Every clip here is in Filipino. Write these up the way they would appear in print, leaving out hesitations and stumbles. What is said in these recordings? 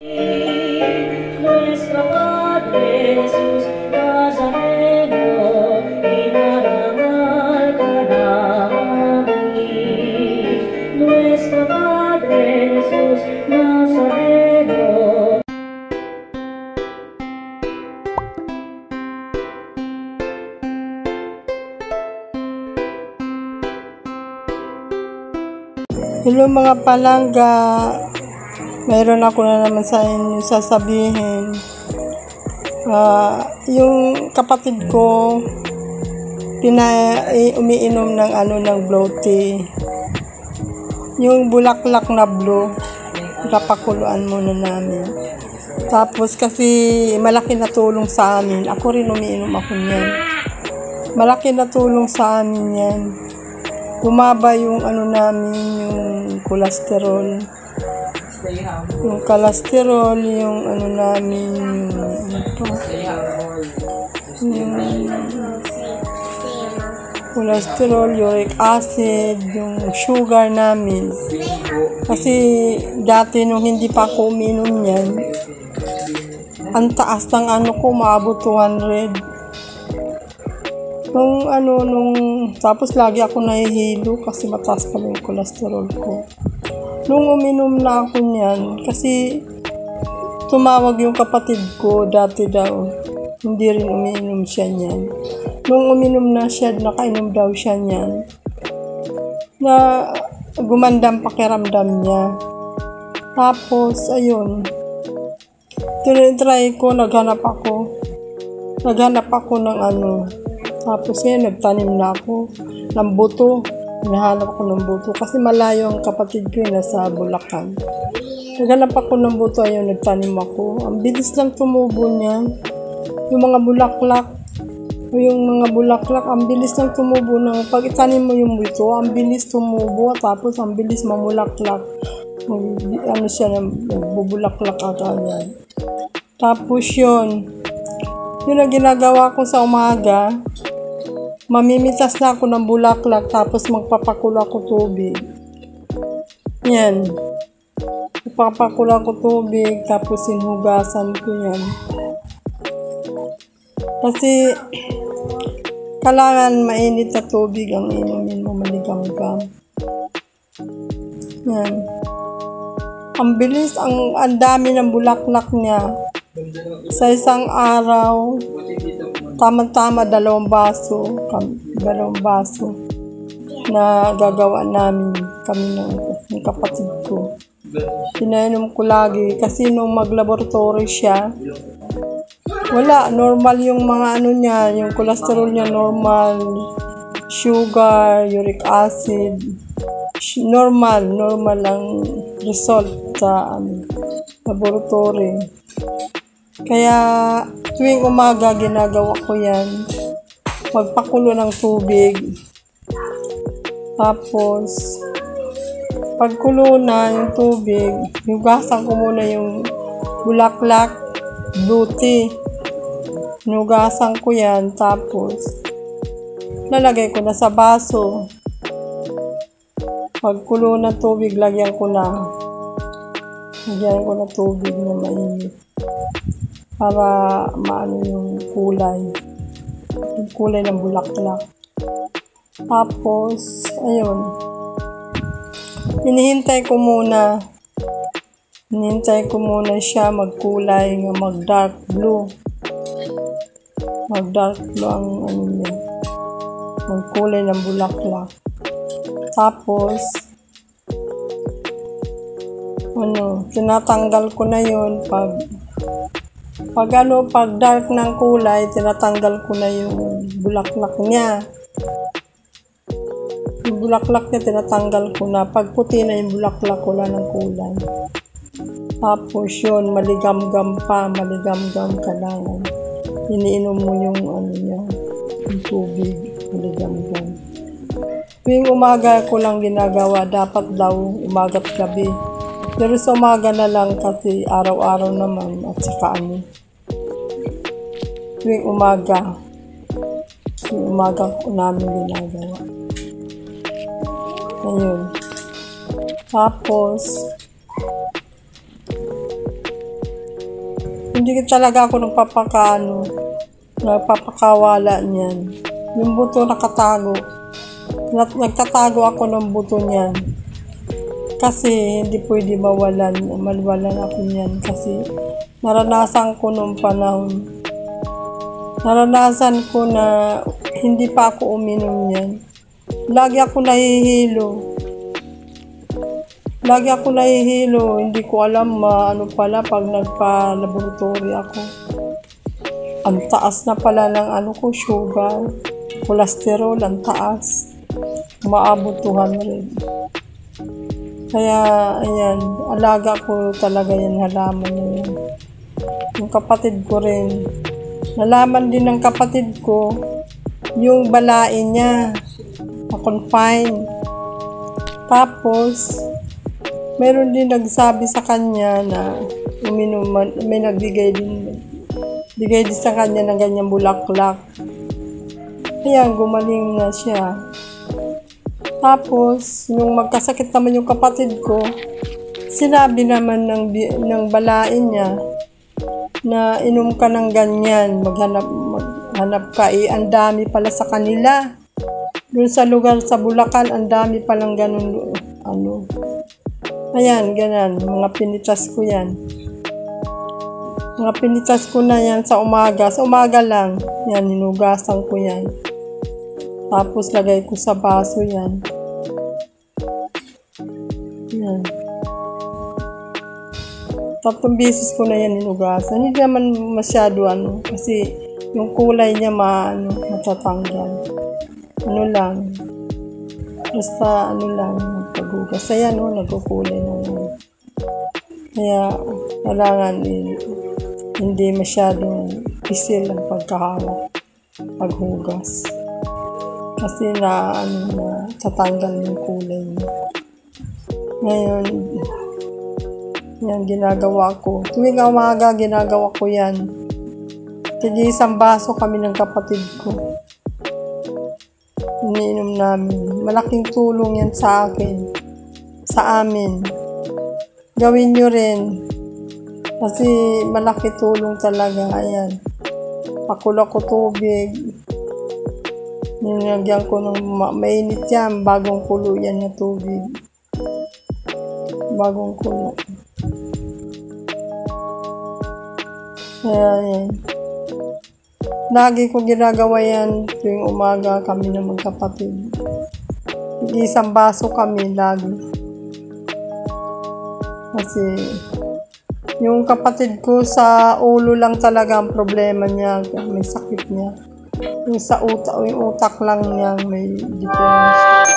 Nuestro Padre Jesús Nazareno, inarangal ka namin. Nuestro Padre Jesús Nazareno. Hello mga palangga, mayroon ako na naman sa inyo sasabihin. Yung kapatid ko, umiinom ng blue tea. Yung bulaklak na blue, napakuluan muna namin. Tapos kasi malaki na tulong sa amin. Ako rin umiinom ako niyan. Malaki na tulong sa amin yan. Bumaba yung namin, yung cholesterol. Yung cholesterol, yung namin, yung cholesterol, uric acid, yung sugar namin. Kasi dati nung hindi pa ako uminom yan, ang taas ng ko, maabot 200. Tapos lagi ako nahihilo kasi mataas pa yung cholesterol ko. Nung uminom na ako niyan, kasi tumawag yung kapatid ko dati daw, hindi rin uminom siya niyan. Nung uminom na siya, nakainom daw siya niyan, na gumandang pakiramdam niya. Tapos, ayun, tinitry ko, naghanap ako ng Tapos ngayon, nagtanim na ako ng buto. Hinahanap ako ng buto. Kasi malayo ang kapatid ko nasa Bulacan. Naghanap ako ng buto. Ayun, nagtanim ako. Ang bilis lang tumubo niya. Yung mga bulaklak, ang bilis lang tumubo. Pag itanim mo yung buto, ang bilis tumubo. Tapos, ang bilis mamulaklak. Bubulaklak agad. Tapos yun ang ginagawa ko sa umaga, mamimitas na ako ng bulaklak, tapos magpapakulo ako tubig. Yan. Magpapakulo ako tubig, tapos hinugasan ko yan. Kasi, kailangan mainit na tubig ang inumin mo, maligamgam. Yan. Ang bilis, ang dami ng bulaklak niya. Sa isang araw, tama-tama 2 baso na gagawa namin kami ng kapatid ko. Pinainom ko lagi kasi nung mag-laboratory siya, wala, normal yung mga niya, yung cholesterol niya normal, sugar, uric acid, normal ang result sa laboratory. Kaya tuwing umaga ginagawa ko yan, magpakulo ng tubig. Tapos pagkulo na yung tubig, hugasan ko muna yung bulaklak, blue tea. Hugasan ko yan, tapos lalagay ko na sa baso. Pagkulo ng tubig, lagyan ko na tubig na mainit. Para maano yung kulay ng bulaklak. Tapos, ayun, hinihintay ko muna siya magkulay, mag-dark blue ang niya, magkulay ng bulaklak. Tapos, tinatanggal ko na yun pag dark ng kulay, tinatanggal ko na yung bulaklak niya. Yung bulaklak niya, tinatanggal ko na. Pag puti na yung bulaklak, wala ng kulay. Tapos yun, maligamgam kailangan. Iniinom mo yung yung tubig, maligamgam. Tuwing umaga ko lang ginagawa, dapat daw umaga't gabi. Pero sa umaga na lang kasi araw-araw naman at saka tuwing umaga ko namin ginagawa. Ayun. Tapos Hindi talaga ako nagpapakawala niyan. Yung buto nakatago. Nagtatago ako ng buto niyan. Kasi hindi pwede mawalan ako niyan. Kasi naranasan ko nung panahon. Naranasan ko na hindi pa ako uminom niyan. Lagi ako nahihilo. Hindi ko alam ano pala pag nagpa-laboratory ako. Ang taas na pala ng sugar, cholesterol, ang taas. Umaabot 200. Kaya, ayan, alaga ko talaga yan, halaman na yan. Yung kapatid ko rin. Nalaman din ng kapatid ko, yung balain niya, na-confine. Tapos, meron din nagsabi sa kanya na uminuman, may nagbigay din sa kanya ng ganyang bulaklak. Kaya gumaling na siya. Tapos, nung magkasakit naman yung kapatid ko, sinabi naman ng balain niya na inom ka ng ganyan, maghanap ka. Ang dami pala sa kanila. Doon sa lugar sa Bulacan, ang dami palang ganun. Ayan, ganan. Mga pinitas ko yan. Mga pinitas ko na yan sa umaga. Sa umaga lang. Yan, hinugasan ko yan. Tapos lagay ko sa baso yan. Yan. 3 beses ko na yan hinugasan. Hindi naman masyado kasi yung kulay niya matatanggal. Lang. Basta lang, paghugas. Ayan nagkukulay na yan. Kaya, kailangan hindi masyadong pisil ang paghugas. Kasi tatanggal yung kulay niya. Ngayon, yan ginagawa ko. Tuwing umaga, ginagawa ko yan. Tigil 1 baso kami ng kapatid ko. Iniinom namin. Malaking tulong yan sa amin. Gawin nyo rin. Kasi malaki tulong talaga. Ayan. Pakulo ko tubig. Nilagyan ko ng mainit yan. Bagong kulo yan na tubig. Bagong kulo. Kaya yan. Lagi ko ginagawa yan tuwing umaga kami ng magkapatid. 1 baso kami lagi. Kasi yung kapatid ko sa ulo lang talaga ang problema niya. May sakit niya. Yung sa utak lang niya may difference.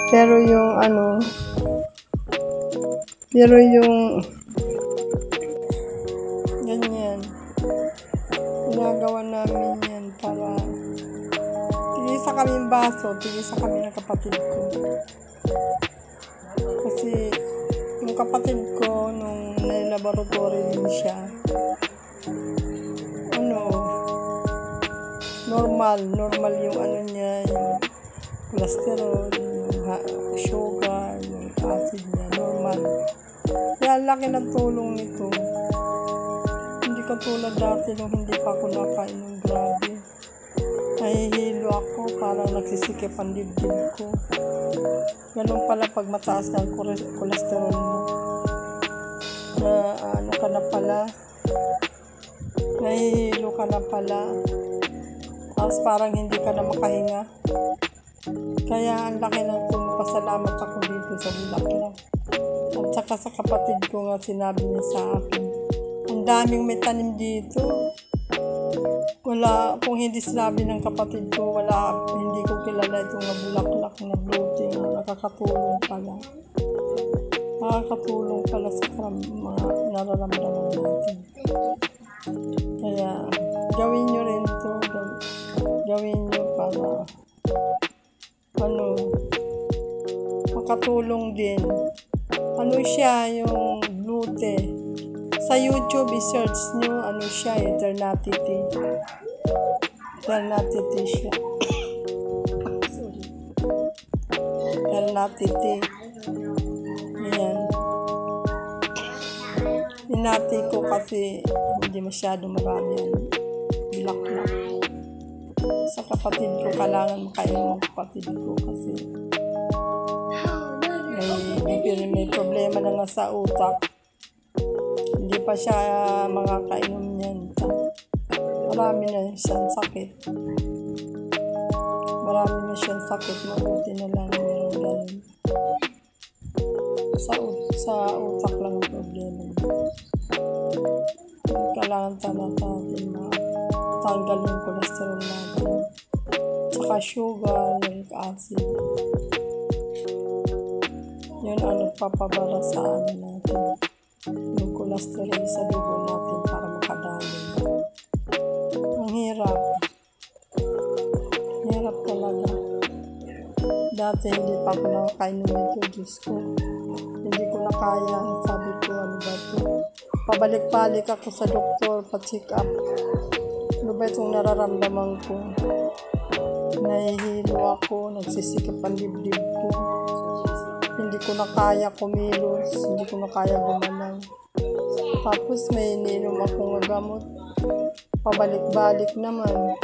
Pero yung ganyan. Ginagawa namin yan para tigisa kami yung baso, tigisa kami ng kapatid ko. Kasi yung kapatid ko nung nai-laboratory din siya, normal yung niya, yung cholesterol, yung sugar, yung acid niya, normal. Kaya laki ng tulong nito. Katulad dati nung hindi pa ako nakainom, grabe. Nahihilo ako, parang nagsisikip ang dibdib ko. Ganun pala pag mataas ng cholesterol mo. Na ka na pala. Nahihilo ka na pala. Tapos parang hindi ka na makahinga. Kaya ang laki ng pasalamat ako dito sa Bulacan. At saka sa kapatid ko nga sinabi niya sa akin, ang daming may tanim dito. Kung hindi sinabi ng kapatid ko, hindi ko kilala itong bulaklak na bloating. Nakakatulong pala sa mga nararamdaman natin. Kaya, gawin nyo rin ito. Gawin nyo para makatulong din. Siya yung gluten. Sa YouTube, i-search nyo, siya, Eternity. Eternity siya. Sorry. Eternity. Ayan. hinati ko kasi hindi masyado marami yan. Bulaklak. Sa kapatid ko, kailangan makainom ng kapatid ko kasi may problema na nga sa utak. Hindi pa siya makakainom niyan. Marami na siyang sakit. Mabuti na lang meron ganun. Sa utak lang ang problema. Kailangan natin matanggal yung cholesterol natin. Tsaka sugar, uric acid. Yun ang nagpapabara sa natin. Yung cholesterol sa dugo natin para makadami. Ang hirap. Hirap talaga. Dati hindi pa ako nakakainom nito. Diyos ko. Hindi ko na kaya. Sabi ko, ano ba ito? Pabalik-balik ako sa doktor, pa-check up. Ano ba itong nararamdaman ko? Nahihilo ako, nagsisikap ang dibdib ko. Hindi ko na kaya kumilos, hindi ko na kaya gumalaw. Tapos may ininom akong gamot. Pabalik-balik naman.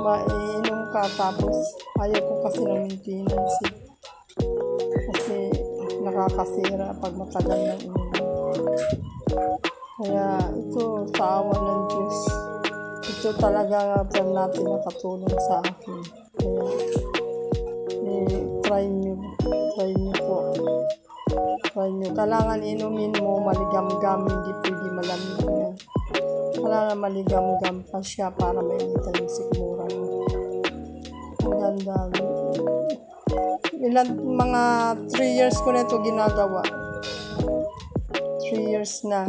Maiinom ka, tapos ayaw ko kasi ng maintenance. Kasi nakakasira pag matagal ng inom. Kaya ito, sa awa ng Diyos, ito talaga natin nakatulong sa akin. Kaya try nyo po. Kailangan inumin mo maligam-gam, hindi pwede malamig na. Kailangan maligam-gam pa siya para mainitan yung sikmura mo. Ang ganda. Mga 3 years ko na ito ginagawa. 3 years na.